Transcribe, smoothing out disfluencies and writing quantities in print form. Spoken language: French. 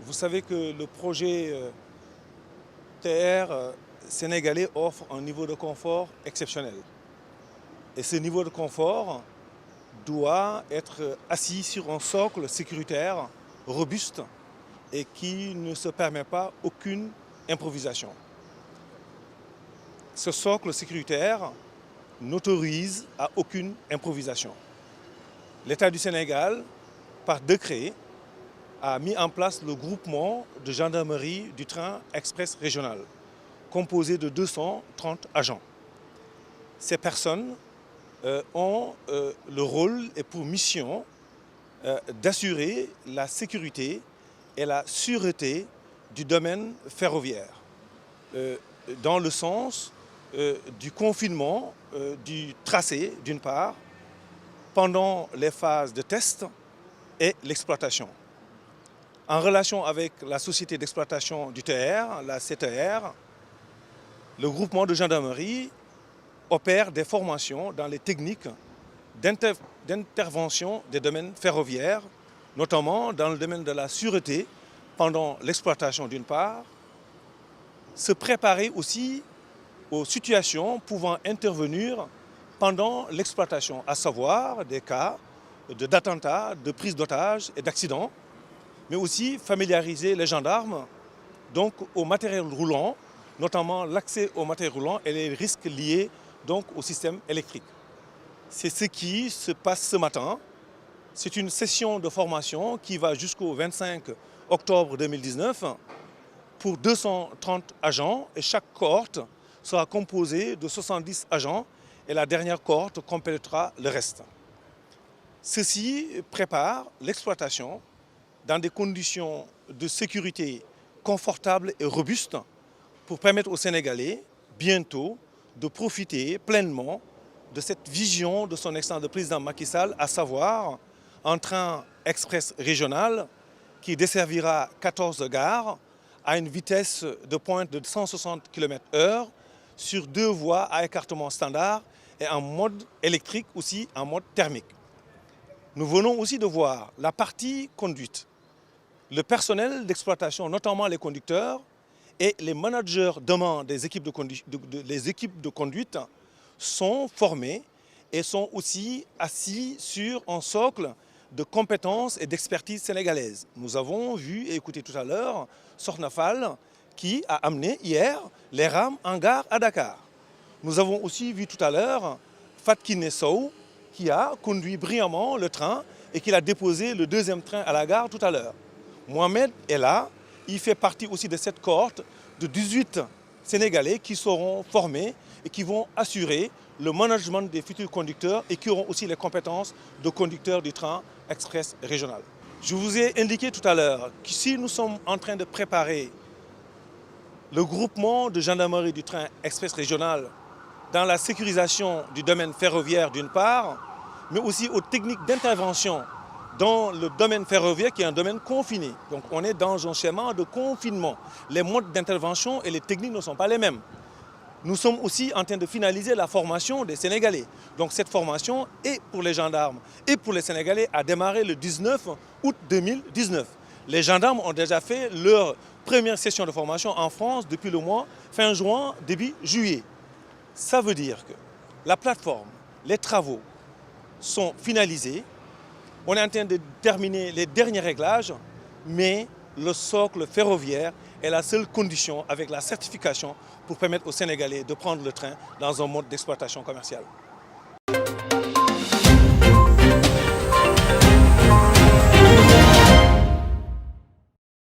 Vous savez que le projet TR sénégalais offre un niveau de confort exceptionnel. Et ce niveau de confort doit être assis sur un socle sécuritaire robuste et qui ne se permet pas aucune improvisation. Ce socle sécuritaire n'autorise à aucune improvisation. L'État du Sénégal, par décret, a mis en place le groupement de gendarmerie du train express régional, composé de 230 agents. Ces personnes ont le rôle et pour mission d'assurer la sécurité et la sûreté du domaine ferroviaire, dans le sens du confinement du tracé, d'une part, pendant les phases de test et l'exploitation. En relation avec la société d'exploitation du TR, la CTR, le groupement de gendarmerie opère des formations dans les techniques d'intervention des domaines ferroviaires, notamment dans le domaine de la sûreté pendant l'exploitation d'une part, se préparer aussi aux situations pouvant intervenir pendant l'exploitation, à savoir des cas d'attentats, de prise d'otages et d'accidents, mais aussi familiariser les gendarmes donc, au matériel roulant, notamment l'accès au matériel roulant et les risques liés donc, au système électrique. C'est ce qui se passe ce matin. C'est une session de formation qui va jusqu'au 25 octobre 2019 pour 230 agents et chaque cohorte sera composée de 70 agents et la dernière cohorte complétera le reste. Ceci prépare l'exploitation dans des conditions de sécurité confortables et robustes pour permettre aux Sénégalais, bientôt, de profiter pleinement de cette vision de son excellence de président Macky Sall, à savoir un train express régional qui desservira 14 gares à une vitesse de pointe de 160 km/h sur 2 voies à écartement standard et en mode électrique aussi en mode thermique. Nous venons aussi de voir la partie conduite. Le personnel d'exploitation, notamment les conducteurs et les managers demain des équipes de conduite sont formés et sont aussi assis sur un socle de compétences et d'expertise sénégalaise. Nous avons vu et écouté tout à l'heure Sokhna Fall qui a amené hier les rames en gare à Dakar. Nous avons aussi vu tout à l'heure Fatou Kiné Sow qui a conduit brillamment le train et qui a déposé le deuxième train à la gare tout à l'heure. Mohamed est là, il fait partie aussi de cette cohorte de 18 Sénégalais qui seront formés et qui vont assurer le management des futurs conducteurs et qui auront aussi les compétences de conducteurs du train express régional. Je vous ai indiqué tout à l'heure que si nous sommes en train de préparer le groupement de gendarmerie du train express régional dans la sécurisation du domaine ferroviaire d'une part, mais aussi aux techniques d'intervention dans le domaine ferroviaire qui est un domaine confiné. Donc on est dans un schéma de confinement. Les modes d'intervention et les techniques ne sont pas les mêmes. Nous sommes aussi en train de finaliser la formation des Sénégalais. Donc cette formation est pour les gendarmes et pour les Sénégalais a démarré le 19 août 2019. Les gendarmes ont déjà fait leur première session de formation en France depuis le mois fin juin, début juillet. Ça veut dire que la plateforme, les travaux sont finalisés. On est en train de terminer les derniers réglages, mais le socle ferroviaire est la seule condition avec la certification pour permettre aux Sénégalais de prendre le train dans un mode d'exploitation commerciale.